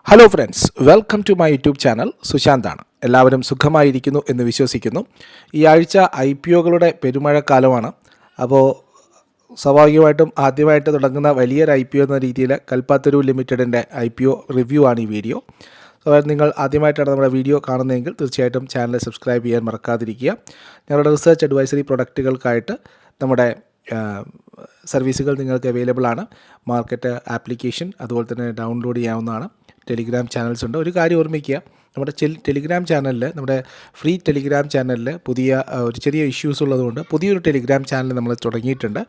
Hello friends, welcome to my YouTube channel. സുശാന്താണ്. എല്ലാവരും സുഖമായിരിക്കുന്നു എന്ന് വിശ്വസിക്കുന്നു. ഈ ആഴ്ച IPOകളുടെ പെരുമഴക്കാലമാണ്. അപ്പോൾ സ്വാഭാവികമായിട്ടും ആദ്യമായിട്ട് തുടങ്ങുന്ന വലിയൊരു IPO എന്ന രീതിയിൽ കൽപ്പാത്തൂർ ലിമിറ്റഡിൻ്റെ IPO റിവ്യൂ ആണ് ഈ വീഡിയോ. നിങ്ങൾ ആദ്യമായിട്ടാണ് നമ്മുടെ വീഡിയോ കാണുന്നതെങ്കിൽ തീർച്ചയായിട്ടും ചാനൽ സബ്സ്ക്രൈബ് ചെയ്യാൻ മറക്കാതിരിക്കുക. ഞങ്ങളുടെ റിസർച്ച് അഡ്വൈസറി പ്രൊഡക്റ്റുകൾക്കായിട്ട് നമ്മുടെ സർവീസുകൾ നിങ്ങൾക്ക് അവൈലബിൾ ആണ്. മാർക്കറ്റ് ആപ്ലിക്കേഷൻ അതുപോലെ തന്നെ ഡൗൺലോഡ് ചെയ്യാവുന്നതാണ്. ടെലിഗ്രാം ചാനൽസ് ഉണ്ട്. ഒരു കാര്യം ഓർമ്മിക്കുക, നമ്മുടെ ടെലിഗ്രാം ചാനലിൽ, നമ്മുടെ ഫ്രീ ടെലിഗ്രാം ചാനലിൽ പുതിയ ഒരു ചെറിയ ഇഷ്യൂസ് ഉള്ളതുകൊണ്ട് പുതിയൊരു ടെലിഗ്രാം ചാനൽ നമ്മൾ തുടങ്ങിയിട്ടുണ്ട്.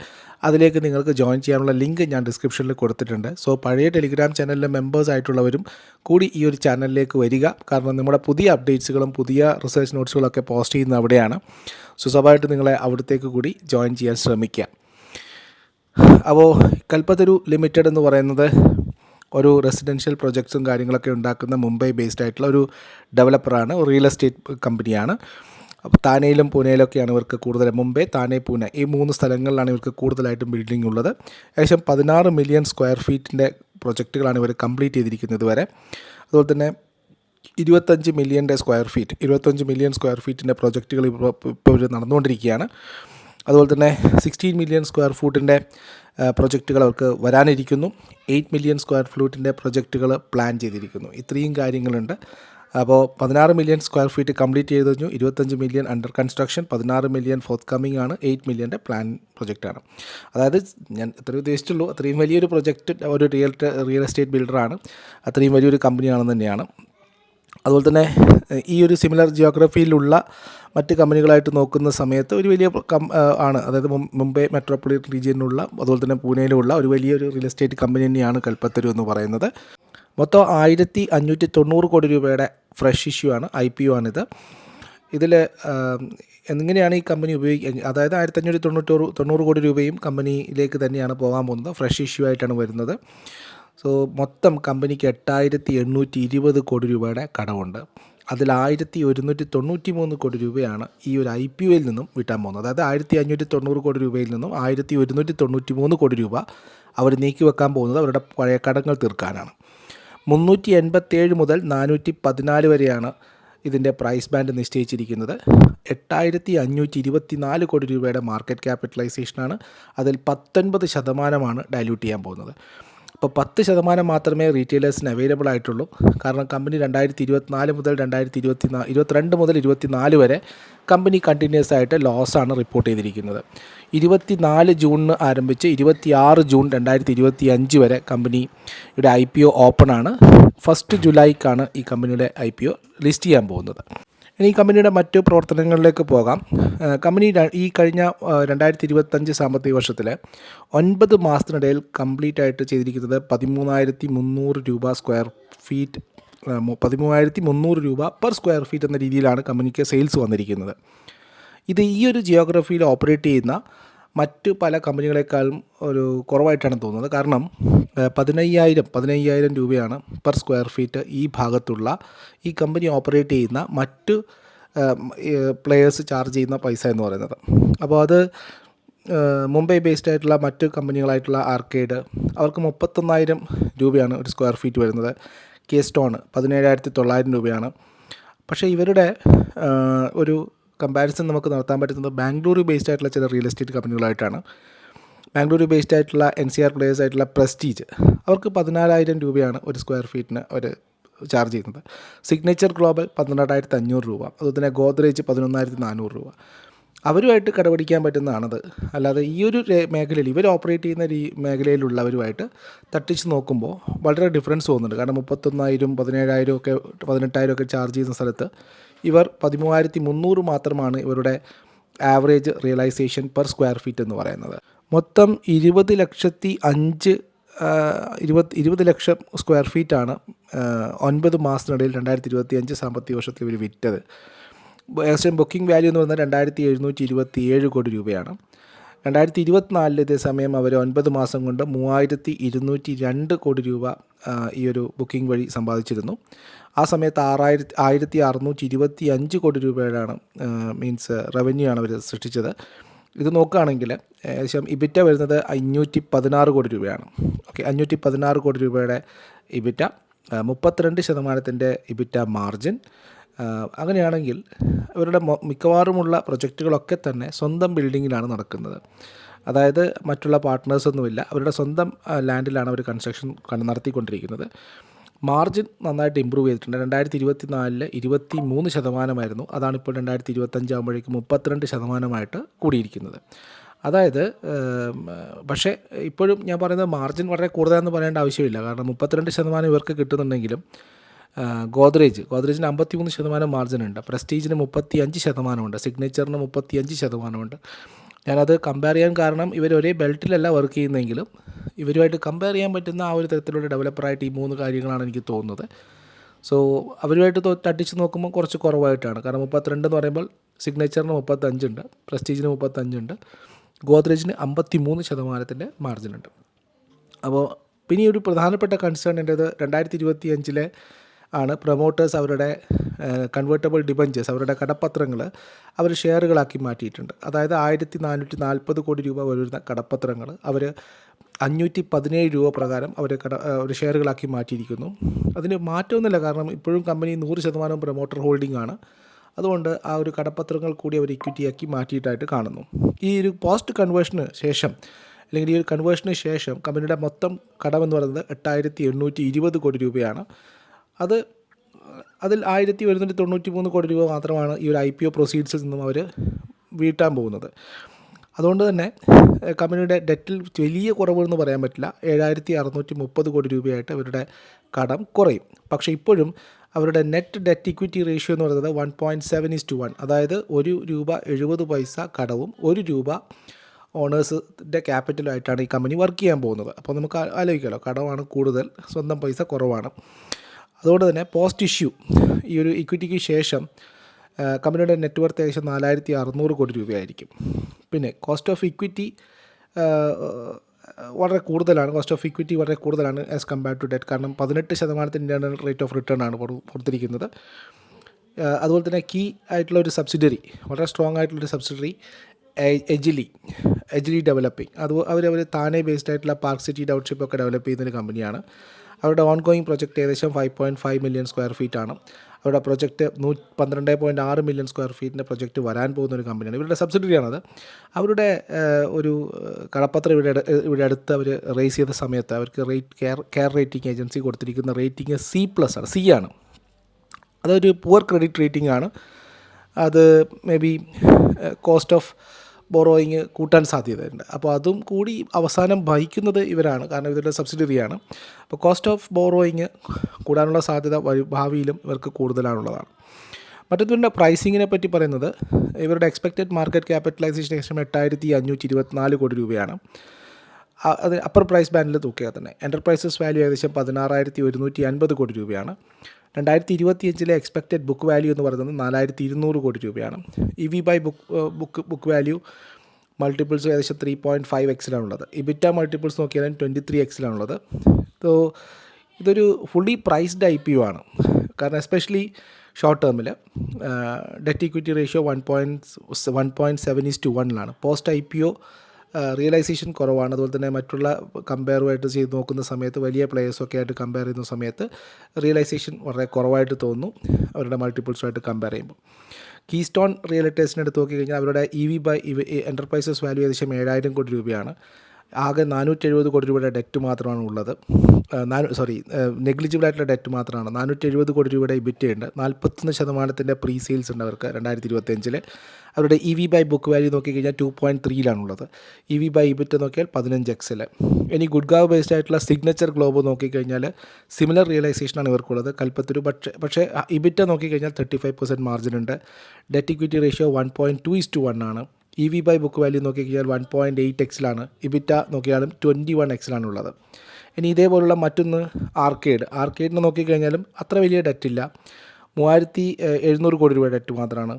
അതിലേക്ക് നിങ്ങൾക്ക് ജോയിൻ ചെയ്യാനുള്ള ലിങ്ക് ഞാൻ ഡിസ്ക്രിപ്ഷനിൽ കൊടുത്തിട്ടുണ്ട്. സോ പഴയ ടെലിഗ്രാം ചാനലിലെ മെമ്പേഴ്സ് ആയിട്ടുള്ളവരും കൂടി ഈ ഒരു ചാനലിലേക്ക് വരിക. കാരണം നമ്മുടെ പുതിയ അപ്ഡേറ്റ്സുകളും പുതിയ റിസർച്ച് നോട്ട്സുകളൊക്കെ പോസ്റ്റ് ചെയ്യുന്നത് അവിടെയാണ്. സോ സ്വാഭാവികമായിട്ട് നിങ്ങളെ അവിടത്തേക്ക് കൂടി ജോയിൻ ചെയ്യാൻ ശ്രമിക്കുക. അപ്പോൾ കൽപ്പത്തൂർ ലിമിറ്റഡ് എന്ന് പറയുന്നത് ഒരു റെസിഡൻഷ്യൽ പ്രൊജക്ട്സും കാര്യങ്ങളൊക്കെ ഉണ്ടാക്കുന്ന മുംബൈ ബേസ്ഡ് ആയിട്ടുള്ള ഒരു ഡെവലപ്പറാണ്, റിയൽ എസ്റ്റേറ്റ് കമ്പനിയാണ്. അപ്പോൾ താനെയിലും പൂനെയിലൊക്കെയാണ് ഇവർക്ക് കൂടുതൽ. മുംബൈ, താനെ, പൂനെ ഈ 3 സ്ഥലങ്ങളിലാണ് ഇവർക്ക് കൂടുതലായിട്ടും ബിൽഡിംഗ് ഉള്ളത്. ഏകദേശം 16 മില്യൺ സ്ക്വയർ ഫീറ്റിൻ്റെ പ്രൊജക്റ്റുകളാണ് ഇവർ കംപ്ലീറ്റ് ചെയ്തിരിക്കുന്നത് ഇതുവരെ. അതുപോലെ തന്നെ 25 മില്യൺ സ്ക്വയർ ഫീറ്റിൻ്റെ പ്രൊജക്റ്റുകൾ ഇപ്പോൾ ഇവർ നടന്നുകൊണ്ടിരിക്കുകയാണ്. അതുപോലെ തന്നെ 16 മില്യൺ സ്ക്വയർ ഫൂട്ടിൻ്റെ പ്രൊജക്റ്റുകൾ അവർക്ക് വരാനിരിക്കുന്നു. 8 മില്യൺ സ്ക്വയർ ഫീറ്റിൻ്റെ പ്രൊജക്റ്റുകൾ പ്ലാൻ ചെയ്തിരിക്കുന്നു. ഇത്രയും കാര്യങ്ങളുണ്ട്. അപ്പോൾ 16 മില്യൺ സ്ക്വയർ ഫീറ്റ് കംപ്ലീറ്റ് ചെയ്ത് കഴിഞ്ഞു. 25 million under construction, 16 million fourth coming ആണ്, 8 മില്യൻ്റെ പ്ലാൻ പ്രൊജക്റ്റാണ്. അതായത് ഞാൻ ഇത്രയും ഉദ്ദേശിച്ചുള്ളൂ, അത്രയും വലിയൊരു പ്രൊജക്റ്റ് ഒരു റിയൽ എസ്റ്റേറ്റ് ബിൽഡറാണ്, അത്രയും വലിയൊരു കമ്പനിയാണെന്ന് തന്നെയാണ്. അതുപോലെ തന്നെ ഈ ഒരു സിമിലർ ജിയോഗ്രഫിയിലുള്ള മറ്റ് കമ്പനികളായിട്ട് നോക്കുന്ന സമയത്ത് ഒരു വലിയ ആണ്. അതായത് മുംബൈ മെട്രോപൊളിറ്റൻ റീജിയനിലുള്ള അതുപോലെ തന്നെ പൂനെയിലുള്ള ഒരു വലിയൊരു റിയൽ എസ്റ്റേറ്റ് കമ്പനി തന്നെയാണ് കൽപ്പത്തൂർ എന്ന് പറയുന്നത്. മൊത്തം 1590 കോടി രൂപയുടെ ഫ്രഷ് ഇഷ്യൂ ആണ്, IPO ആണിത്. ഇതിൽ എങ്ങനെയാണ് ഈ കമ്പനി അതായത് 1590 കോടി രൂപയും കമ്പനിയിലേക്ക് തന്നെയാണ് പോകാൻ പോകുന്നത്. ഫ്രഷ് ഇഷ്യൂ ആയിട്ടാണ് വരുന്നത്. സോ മൊത്തം കമ്പനിക്ക് 8820 കോടി രൂപയുടെ കടമുണ്ട്. അതിൽ 1193 കോടി രൂപയാണ് ഈ ഒരു IPOയിൽ നിന്നും വിട്ടാൻ പോകുന്നത്. അതായത് 1590 കോടി രൂപയിൽ നിന്നും 1193 കോടി രൂപ അവർ നീക്കി വെക്കാൻ പോകുന്നത് അവരുടെ പഴയ കടങ്ങൾ തീർക്കാനാണ്. 387 മുതൽ 414 വരെയാണ് ഇതിൻ്റെ പ്രൈസ് ബാൻഡ് നിശ്ചയിച്ചിരിക്കുന്നത്. 8524 കോടി രൂപയുടെ മാർക്കറ്റ് ക്യാപിറ്റലൈസേഷനാണ്. അതിൽ 19% ഡൈല്യൂട്ട് ചെയ്യാൻ പോകുന്നത്. അപ്പോൾ 10% മാത്രമേ റീറ്റെയിലേഴ്സിന് അവൈലബിൾ ആയിട്ടുള്ളൂ. കാരണം കമ്പനി 2022 മുതൽ 2024 വരെ കമ്പനി കണ്ടിന്യൂസ് ആയിട്ട് ലോസാണ് റിപ്പോർട്ട് ചെയ്തിരിക്കുന്നത്. 24 ജൂണിന് ആരംഭിച്ച് 26 ജൂൺ 2025 വരെ കമ്പനിയുടെ IPO ഓപ്പൺ ആണ്. 1 ജൂലൈക്കാണ് ഈ കമ്പനിയുടെ IPO ലിസ്റ്റ് ചെയ്യാൻ പോകുന്നത്. ഇനി ഈ കമ്പനിയുടെ മറ്റു പ്രവർത്തനങ്ങളിലേക്ക് പോകാം. കമ്പനി ഈ കഴിഞ്ഞ 2025 സാമ്പത്തിക വർഷത്തിൽ 9 മാസത്തിനിടയിൽ കംപ്ലീറ്റ് ആയിട്ട് ചെയ്തിരിക്കുന്നത് 13,300 രൂപ സ്ക്വയർ ഫീറ്റ് 13,300 രൂപ പെർ സ്ക്വയർ ഫീറ്റ് എന്ന രീതിയിലാണ് കമ്പനിക്ക് സെയിൽസ് വന്നിരിക്കുന്നത്. ഇത് ഈ ഒരു ജിയോഗ്രഫിയിൽ ഓപ്പറേറ്റ് ചെയ്യുന്ന മറ്റ് പല കമ്പനികളെക്കാളും ഒരു കുറവായിട്ടാണ് തോന്നുന്നത്. കാരണം 15,000 രൂപയാണ് പെർ സ്ക്വയർ ഫീറ്റ് ഈ ഭാഗത്തുള്ള ഈ കമ്പനി ഓപ്പറേറ്റ് ചെയ്യുന്ന മറ്റ് പ്ലെയേഴ്സ് ചാർജ് ചെയ്യുന്ന പൈസ എന്ന് പറയുന്നത്. അപ്പോൾ അത് മുംബൈ ബേസ്ഡ് ആയിട്ടുള്ള മറ്റ് കമ്പനികളായിട്ടുള്ള ആർക്കേഡ് അവർക്ക് 31,000 രൂപയാണ് ഒരു സ്ക്വയർ ഫീറ്റ് വരുന്നത്. Keystone 17,900 രൂപയാണ്. പക്ഷേ ഇവരുടെ ഒരു കമ്പാരിസൺ നമുക്ക് നടത്താൻ പറ്റുന്നത് ബാംഗ്ലൂർ ബേസ്ഡ് ആയിട്ടുള്ള ചില റിയൽ എസ്റ്റേറ്റ് കമ്പനികളായിട്ടാണ്. ബാംഗ്ലൂർ ബേസ്ഡ് ആയിട്ടുള്ള NCR പ്ലേയേഴ്സ് ആയിട്ടുള്ള പ്രസ്റ്റീജ് അവർക്ക് 14,000 രൂപയാണ് ഒരു സ്ക്വയർ ഫീറ്റിന് അവർ ചാർജ് ചെയ്യുന്നത്. സിഗ്നേച്ചർ ഗ്ലോബൽ 12,500 രൂപ. അതുപോലെ തന്നെ ഗോദ്രേജ് 11,400 രൂപ. അവരുമായിട്ട് കടപിടിക്കാൻ പറ്റുന്നതാണത്. അല്ലാതെ ഈ ഒരു മേഖലയിൽ ഇവർ ഓപ്പറേറ്റ് ചെയ്യുന്ന മേഖലയിലുള്ളവരുമായിട്ട് തട്ടിച്ച് നോക്കുമ്പോൾ വളരെ ഡിഫറൻസ് തോന്നുന്നുണ്ട്. കാരണം 31,000 17,000 ഒക്കെ 18,000 ഒക്കെ ചാർജ് ചെയ്യുന്ന സ്ഥലത്ത് ഇവർ 13,300 മാത്രമാണ് ഇവരുടെ average realisation per square feet എന്ന് പറയുന്നത്. മൊത്തം 20 ലക്ഷം സ്ക്വയർ ഫീറ്റാണ് 9 മാസത്തിനിടയിൽ 2025 സാമ്പത്തിക വർഷത്തിൽ ഇവർ വിറ്റത്. ഏകദേശം ബുക്കിംഗ് വാല്യൂ എന്ന് പറയുന്നത് 2,727 കോടി രൂപയാണ്. 2024 ഇതേ സമയം അവർ 9 മാസം കൊണ്ട് 3,202 കോടി രൂപ ഈ ഒരു ബുക്കിംഗ് വഴി സമ്പാദിച്ചിരുന്നു. ആ സമയത്ത് 6,625 കോടി രൂപയുടെയാണ് റവന്യൂ ആണ് അവർ സൃഷ്ടിച്ചത്. ഇത് നോക്കുകയാണെങ്കിൽ ഏകദേശം ഇബിറ്റ വരുന്നത് 516 കോടി രൂപയാണ്. ഓക്കെ, 516 കോടി രൂപയുടെ ഇബിറ്റ. 32% ഇബിറ്റ മാർജിൻ. അങ്ങനെയാണെങ്കിൽ ഇവരുടെ മിക്കവാറുമുള്ള പ്രൊജക്റ്റുകളൊക്കെ തന്നെ സ്വന്തം ബിൽഡിങ്ങിലാണ് നടക്കുന്നത്. അതായത് മറ്റുള്ള പാർട്ട്നേഴ്സൊന്നുമില്ല, അവരുടെ സ്വന്തം ലാൻഡിലാണ് അവർ കൺസ്ട്രക്ഷൻ നടത്തിക്കൊണ്ടിരിക്കുന്നത്. മാർജിൻ നന്നായിട്ട് ഇമ്പ്രൂവ് ചെയ്തിട്ടുണ്ട്. 2024 23%, അതാണിപ്പോൾ 2025 ആകുമ്പോഴേക്കും 32% കൂടിയിരിക്കുന്നത്. അതായത് പക്ഷേ ഇപ്പോഴും ഞാൻ പറയുന്നത് മാർജിൻ വളരെ കൂടുതലെന്ന് പറയേണ്ട ആവശ്യമില്ല. കാരണം 32% ഇവർക്ക് കിട്ടുന്നുണ്ടെങ്കിലും ഗോദ്രേജിന് 53% മാർജിനുണ്ട്, പ്രസ്റ്റീജിന് 35%, സിഗ്നേച്ചറിന് 35%. ഞാനത് കമ്പയർ ചെയ്യാൻ കാരണം ഇവർ ഒരേ ബെൽറ്റിലല്ല വർക്ക് ചെയ്യുന്നതെങ്കിലും ഇവരുമായിട്ട് കമ്പയർ ചെയ്യാൻ പറ്റുന്ന ആ ഒരു തരത്തിലുള്ള ഡെവലപ്പറായിട്ട് ഈ 3 കാര്യങ്ങളാണ് എനിക്ക് തോന്നുന്നത്. സോ അവരുമായിട്ട് തട്ടിച്ച് നോക്കുമ്പോൾ കുറച്ച് കുറവായിട്ടാണ്. കാരണം 32 എന്ന് പറയുമ്പോൾ സിഗ്നേച്ചറിന് 35 പ്രസ്റ്റീജിന് 35 ഗോദ്രേജിന് 53% മാർജിനുണ്ട്. അപ്പോൾ പിന്നെ ഒരു പ്രധാനപ്പെട്ട കൺസേൺ എൻ്റേത് 2025 ആണ് പ്രൊമോട്ടേഴ്സ് അവരുടെ കൺവേർട്ടബിൾ ഡിബഞ്ചേഴ്സ്, അവരുടെ കടപ്പത്രങ്ങൾ അവർ ഷെയറുകളാക്കി മാറ്റിയിട്ടുണ്ട്. അതായത് 1440 കോടി രൂപ വരുന്ന കടപ്പത്രങ്ങൾ അവർ 517 രൂപ പ്രകാരം അവർ ഷെയറുകളാക്കി മാറ്റിയിരിക്കുന്നു. അതിന് മാറ്റമൊന്നുമില്ല, കാരണം ഇപ്പോഴും കമ്പനി 100% പ്രൊമോട്ടർ ഹോൾഡിംഗ് ആണ്. അതുകൊണ്ട് ആ ഒരു കടപ്പത്രങ്ങൾ കൂടി അവർ ഇക്വിറ്റിയാക്കി മാറ്റിയിട്ടായിട്ട് കാണുന്നു. ഈ ഒരു പോസ്റ്റ് കൺവേർഷന് ശേഷം അല്ലെങ്കിൽ ഈ ഒരു കൺവേർഷന് ശേഷം കമ്പനിയുടെ മൊത്തം കടമെന്ന് പറയുന്നത് 8820 കോടി രൂപയാണ്. അതിൽ 1193 കോടി രൂപ മാത്രമാണ് ഈ ഒരു IPO പ്രൊസീഡ്സിൽ നിന്നും അവർ വീട്ടാൻ പോകുന്നത്. അതുകൊണ്ട് തന്നെ കമ്പനിയുടെ ഡെറ്റിൽ വലിയ കുറവെന്ന് പറയാൻ പറ്റില്ല. 7630 കോടി രൂപയായിട്ട് അവരുടെ കടം കുറയും. പക്ഷേ ഇപ്പോഴും അവരുടെ നെറ്റ് ഡെറ്റ് ഇക്വിറ്റി റേഷ്യോ എന്ന് പറയുന്നത് 1.7:1, അതായത് ₹1.70 കടവും ₹1 ഓണേഴ്സിൻ്റെ ക്യാപിറ്റലുമായിട്ടാണ് ഈ കമ്പനി വർക്ക് ചെയ്യാൻ പോകുന്നത്. അപ്പോൾ നമുക്ക് ആലോചിക്കാമല്ലോ, കടമാണ് കൂടുതൽ, സ്വന്തം പൈസ കുറവാണ്. അതുകൊണ്ട് തന്നെ പോസ്റ്റ് ഇഷ്യൂ ഈ ഒരു ഇക്വിറ്റിക്ക് ശേഷം കമ്പനിയുടെ നെറ്റ്വർത്ത് ഏകദേശം 4600 കോടി രൂപയായിരിക്കും. പിന്നെ കോസ്റ്റ് ഓഫ് ഇക്വിറ്റി വളരെ കൂടുതലാണ് ആസ് കമ്പയർഡ് ടു ഡെറ്റ്. കാരണം 18% ഇൻ്റേണൽ റേറ്റ് ഓഫ് റിട്ടേൺ ആണ് കൊടുത്തിരിക്കുന്നത്. അതുപോലെ തന്നെ കീ ആയിട്ടുള്ള ഒരു സബ്സിഡറി, വളരെ സ്ട്രോങ് ആയിട്ടുള്ളൊരു സബ്സിഡറി എജിലി ഡെവലപ്പിംഗ്, അവർ താനെ ബേസ്ഡ് ആയിട്ടുള്ള പാർക്ക് സിറ്റി ടൗൺഷിപ്പ് ഒക്കെ ഡെവലപ്പ് ചെയ്യുന്നൊരു കമ്പനിയാണ്. അവരുടെ ഓൺഗോയിങ് പ്രൊജക്റ്റ് ഏകദേശം 5.5 മില്യൺ സ്ക്വയർ ഫീറ്റ് ആണ്. അവരുടെ പ്രൊജക്റ്റ് 12.6 മില്യൺ സ്ക്വയർ ഫീറ്റിൻ്റെ പ്രൊജക്റ്റ് വരാൻ പോകുന്ന ഒരു കമ്പനിയാണ്. ഇവരുടെ സബ്സിഡറിയാണത്. അവരുടെ ഒരു കടപ്പത്രം ഇവിടെ അടുത്ത് അവർ റേസ് ചെയ്ത സമയത്ത് അവർക്ക് കെയർ റേറ്റിംഗ് ഏജൻസി കൊടുത്തിരിക്കുന്ന റേറ്റിംഗ് C+ ആണ്. അതൊരു പുവർ ക്രെഡിറ്റ് റേറ്റിംഗ് ആണ്. അത് may be cost of borrowing കൂട്ടാൻ സാധ്യതയുണ്ട്. അപ്പോൾ അതും കൂടി അവസാനം വഹിക്കുന്നത് ഇവരാണ്, കാരണം ഇവരുടെ സബ്സിഡറിയാണ്. അപ്പോൾ കോസ്റ്റ് ഓഫ് ബോറോയിങ് കൂടാനുള്ള സാധ്യത ഭാവിയിലും ഇവർക്ക് കൂടുതലാണുള്ളതാണ്. മറ്റൊന്നിൻ്റെ പ്രൈസിങ്ങിനെ പറ്റി പറയുന്നത്, ഇവരുടെ എക്സ്പെക്റ്റഡ് മാർക്കറ്റ് ക്യാപിറ്റലൈസേഷൻ ഏകദേശം 8524 കോടി രൂപയാണ്. അത് അപ്പർ പ്രൈസ് ബാൻഡിൽ തൂക്കിയാൽ തന്നെ. എൻ്റർപ്രൈസസ് വാല്യൂ ഏകദേശം 16,150 കോടി രൂപയാണ്. 2025 എക്സ്പെക്റ്റഡ് ബുക്ക് വാല്യൂ എന്ന് പറയുന്നത് 4200 കോടി രൂപയാണ്. EV by book value multiples ഏകദേശം 3.5x ഇബിറ്റ മൾട്ടിപ്പിൾസ് നോക്കിയാൽ 23x സോ ഇതൊരു ഫുള്ളി പ്രൈസ്ഡ് IPO ആണ്. കാരണം എസ്പെഷ്യലി ഷോർട്ട് ടേമിൽ debt equity ratio 1.7:1 post IPO realisation കുറവാണ്. അതുപോലെ തന്നെ മറ്റുള്ള കമ്പയറുമായിട്ട് ചെയ്ത് നോക്കുന്ന സമയത്ത്, വലിയ പ്ലേയേഴ്സൊക്കെ ആയിട്ട് കമ്പയർ ചെയ്യുന്ന സമയത്ത് റിയലൈസേഷൻ വളരെ കുറവായിട്ട് തോന്നുന്നു അവരുടെ മൾട്ടിപ്പിൾസുമായിട്ട് കമ്പയർ ചെയ്യുമ്പോൾ. കീസ്റ്റോൺ റിയലിറ്റേഴ്സിനെ എടുത്ത് നോക്കിക്കഴിഞ്ഞാൽ അവരുടെ EV ബൈ എൻ്റർപ്രൈസസ് വാല്യൂ ഏകദേശം 7000 കോടി രൂപയാണ്. ആകെ 470 കോടി രൂപയുടെ ഡെറ്റ് മാത്രമാണ് ഉള്ളത്. നെഗ്ലിജിബിൾ ആയിട്ടുള്ള ഡെറ്റ് മാത്രമാണ്. 470 കോടി രൂപയുടെ ഇബിറ്റ ഉണ്ട്. 41% പ്രീ സെയിൽസ് ഉണ്ട് അവർക്ക് 2025. അവരുടെ EV ബൈ ബുക്ക് വാല്യൂ നോക്കിക്കഴിഞ്ഞാൽ 2.3 EV ബൈ ഇബിറ്റ നോക്കിയാൽ 15x. ഇനി ഗുഡ്ഗാവ് ബേസ്ഡ് ആയിട്ടുള്ള സിഗ്നേച്ചർ ഗ്ലോബ് നോക്കിക്കഴിഞ്ഞാൽ സിമിലർ റിയലൈസേഷനാണ് ഇവർക്കുള്ളത് കൽപ്പത്തൊരു. പക്ഷേ ഇബിറ്റ നോക്കിക്കഴിഞ്ഞാൽ 35% മാർജിൻ ഉണ്ട്. ഡെറ്റ് ഇക്വിറ്റി റേഷ്യോ 1.2:1 ആണ്. EV ബൈ ബുക്ക് വാല്യൂ നോക്കിക്കഴിഞ്ഞാൽ 1.8x ഇബിറ്റ നോക്കിയാലും 21x ഉള്ളത്. ഇനി ഇതേപോലുള്ള മറ്റൊന്ന് ആർക്കേഡിനെ നോക്കിക്കഴിഞ്ഞാലും അത്ര വലിയ ഡെറ്റില്ല, 3700 കോടി രൂപ ഡെറ്റ് മാത്രമാണ്.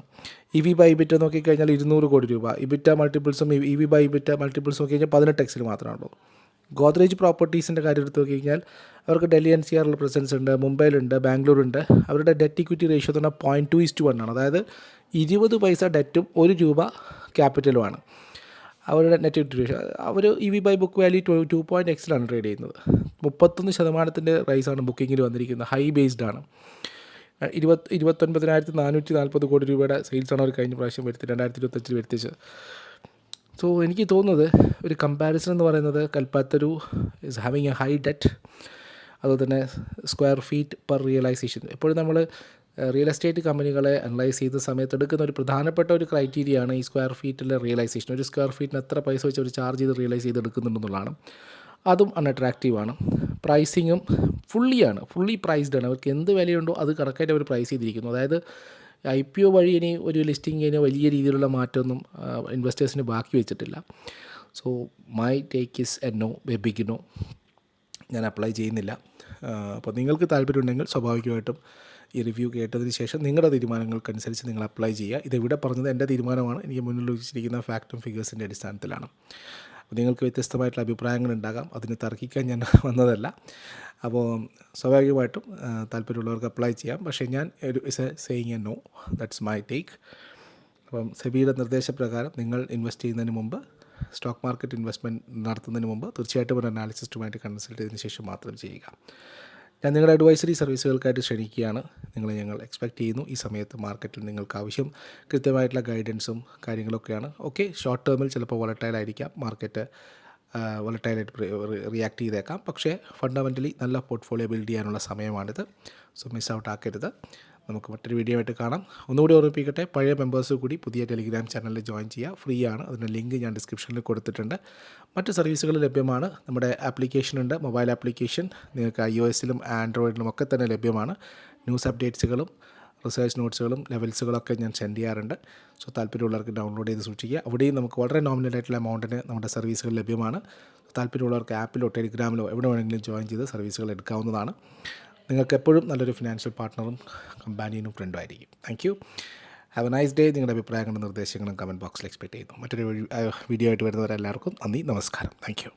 EV ബൈ ഇബിറ്റ നോക്കിക്കഴിഞ്ഞാൽ 200 കോടി രൂപ. ഇബിറ്റ മൾട്ടിപ്പിൾസും EV ബൈ ഇബിറ്റ മൾട്ടിപ്പിൾസ് നോക്കിക്കഴിഞ്ഞാൽ 18x മാത്രമാണുള്ളൂ. ഗോദ്രേജ് പ്രോപ്പർട്ടീസിൻ്റെ കാര്യം എടുത്ത് നോക്കിക്കഴിഞ്ഞാൽ അവർക്ക് ഡൽഹി NCRൽ പ്രസൻസ് ഉണ്ട്, മുംബൈയിലുണ്ട്, ബാംഗ്ലൂരുണ്ട്. അവരുടെ ഡെറ്റ് ഇക്വിറ്റി റേഷ്യോ എന്ന് പറഞ്ഞാൽ 0.2:1 ആണ്. അതായത് 20 പൈസ ഡെറ്റും ₹1 ക്യാപിറ്റലുമാണ്. അവരുടെ നെറ്റ് യൂട്ടിലൈസേഷൻ അവർ EV ബൈ ബുക്ക് വാല്യൂ 2.Xലാണ് ട്രേഡ് ചെയ്യുന്നത്. 31% റൈസാണ് ബുക്കിങ്ങിൽ വന്നിരിക്കുന്നത്. ഹൈ ബേസ്ഡ് ആണ്. 29,440 കോടി രൂപയുടെ സെയിൽസാണ് അവർ കഴിഞ്ഞ പ്രാവശ്യം 2025 വരുത്തിച്ചത്. സോ എനിക്ക് തോന്നുന്നത് ഒരു കമ്പാരിസൺ എന്ന് പറയുന്നത് Kalpataru is having a high debt, അതുപോലെ തന്നെ സ്ക്വയർ ഫീറ്റ് പെർ റിയലൈസേഷൻ. എപ്പോഴും നമ്മൾ റിയൽ എസ്റ്റേറ്റ് കമ്പനികളെ അനലൈസ് ചെയ്ത സമയത്ത് എടുക്കുന്ന ഒരു പ്രധാനപ്പെട്ട ഒരു ക്രൈറ്റീരിയയാണ് ഈ സ്ക്വയർ ഫീറ്റിലെ റിയലൈസേഷൻ. ഒരു സ്ക്വയർ ഫീറ്റിന് എത്ര പൈസ വെച്ച് അവർ ചാർജ് ചെയ്ത് റിയലൈസ് ചെയ്ത് എടുക്കുന്നുണ്ടെന്നുള്ളതാണ്. അതും അൺഅട്രാക്റ്റീവാണ്. പ്രൈസിങ്ങും ഫുള്ളി പ്രൈസ്ഡ് ആണ്. അവർക്ക് എന്ത് വിലയുണ്ടോ അത് കറക്റ്റായിട്ട് അവർ പ്രൈസ് ചെയ്തിരിക്കുന്നു. അതായത് IPO വഴി ഇനി ഒരു ലിസ്റ്റിംഗ് കഴിഞ്ഞാൽ വലിയ രീതിയിലുള്ള മാറ്റമൊന്നും ഇൻവെസ്റ്റേഴ്സിന് ബാക്കി വെച്ചിട്ടില്ല. So my take is a no, a big no. ഞാൻ അപ്ലൈ ചെയ്യുന്നില്ല. അപ്പോൾ നിങ്ങൾക്ക് താല്പര്യമുണ്ടെങ്കിൽ സ്വാഭാവികമായിട്ടും ഈ റിവ്യൂ കേട്ടതിന് ശേഷം നിങ്ങളുടെ തീരുമാനങ്ങൾക്കനുസരിച്ച് നിങ്ങൾ അപ്ലൈ ചെയ്യുക. ഇതിവിടെ പറഞ്ഞത് എൻ്റെ തീരുമാനമാണ്. എനിക്ക് മുന്നിൽ വെച്ചിരിക്കുന്ന ഫാക്റ്റും ഫിഗേഴ്സിൻ്റെ അടിസ്ഥാനത്തിലാണ്. അപ്പോൾ നിങ്ങൾക്ക് വ്യത്യസ്തമായിട്ടുള്ള അഭിപ്രായങ്ങളുണ്ടാകാം, അതിന് തർക്കിക്കാൻ ഞാൻ വന്നതല്ല. അപ്പോൾ സ്വാഭാവികമായിട്ടും താല്പര്യമുള്ളവർക്ക് അപ്ലൈ ചെയ്യാം. പക്ഷേ ഞാൻ ഒരു saying a no, that's my take. അപ്പം സെബിയുടെ നിർദ്ദേശപ്രകാരം നിങ്ങൾ ഇൻവെസ്റ്റ് ചെയ്യുന്നതിന് മുമ്പ്, സ്റ്റോക്ക് മാർക്കറ്റ് ഇൻവെസ്റ്റ്മെൻറ്റ് നടത്തുന്നതിന് മുമ്പ് തീർച്ചയായിട്ടും ഒരു അനാലിസിസ്റ്റുമായിട്ട് കൺസൾട്ട് ചെയ്തതിന് ശേഷം മാത്രം ചെയ്യുക. ഞാൻ നിങ്ങളുടെ അഡ്വൈസറി സർവീസുകൾക്കായിട്ട് ക്ഷണിക്കുകയാണ്. നിങ്ങളെ ഞങ്ങൾ എക്സ്പെക്റ്റ് ചെയ്യുന്നു. ഈ സമയത്ത് മാർക്കറ്റിൽ നിങ്ങൾക്ക് ആവശ്യം കൃത്യമായിട്ടുള്ള ഗൈഡൻസും കാര്യങ്ങളൊക്കെയാണ്. ഓക്കെ, ഷോർട്ട് ടേമിൽ ചിലപ്പോൾ വോളറ്റൈലായിരിക്കാം, മാർക്കറ്റ് വോളറ്റൈലായിട്ട് റിയാക്ട് ചെയ്തേക്കാം. പക്ഷേ ഫണ്ടമെൻ്റലി നല്ല പോർട്ട്ഫോളിയോ ബിൽഡ് ചെയ്യാനുള്ള സമയമാണിത്. സോ മിസ് ഔട്ട് ആക്കരുത്. നമുക്ക് മറ്റൊരു വീഡിയോ ആയിട്ട് കാണാം. ഒന്നുകൂടി ഓർമ്മിപ്പിക്കട്ടെ, പഴയ മെമ്പേഴ്സ് കൂടി പുതിയ ടെലിഗ്രാം ചാനലിൽ ജോയിൻ ചെയ്യുക. ഫ്രീ ആണ്. അതിൻ്റെ ലിങ്ക് ഞാൻ ഡിസ്ക്രിപ്ഷനിൽ കൊടുത്തിട്ടുണ്ട്. മറ്റ് സർവീസുകൾ ലഭ്യമാണ്. നമ്മുടെ ആപ്ലിക്കേഷനുണ്ട്, മൊബൈൽ ആപ്ലിക്കേഷൻ. നിങ്ങൾക്ക് iOSലും ആൻഡ്രോയിഡിലും ഒക്കെ തന്നെ ലഭ്യമാണ്. ന്യൂസ് അപ്ഡേറ്റ്സുകളും റിസർച്ച് നോട്ട്സുകളും ലെവൽസുകളൊക്കെ ഞാൻ സെൻഡ് ചെയ്യാറുണ്ട്. സോ താല്പര്യമുള്ളവർക്ക് ഡൗൺലോഡ് ചെയ്ത് സൂക്ഷിക്കുക. അവിടെയും നമുക്ക് വളരെ നോമിനലായിട്ടുള്ള എമൗണ്ടിന് നമ്മുടെ സർവീസുകൾ ലഭ്യമാണ്. താല്പര്യമുള്ളവർക്ക് ആപ്പിലോ ടെലിഗ്രാമിലോ എവിടെ വേണമെങ്കിലും ജോയിൻ ചെയ്ത് സർവീസുകൾ എടുക്കാവുന്നതാണ്. നിങ്ങൾക്ക് എപ്പോഴും നല്ലൊരു ഫിനാൻഷ്യൽ പാർട്ട്ണറും കമ്പാനിയനും ഫ്രണ്ടും ആയിരിക്കും. Thank you. Have A nice day. നിങ്ങളുടെ അഭിപ്രായങ്ങളും നിർദ്ദേശങ്ങളും കമൻറ്റ് ബോക്സിൽ എക്സ്പെക്റ്റ് ചെയ്യുന്നു. മറ്റൊരു വീഡിയോ ആയിട്ട് വരുന്നവരെല്ലാവർക്കും നന്ദി, നമസ്കാരം. Thank you.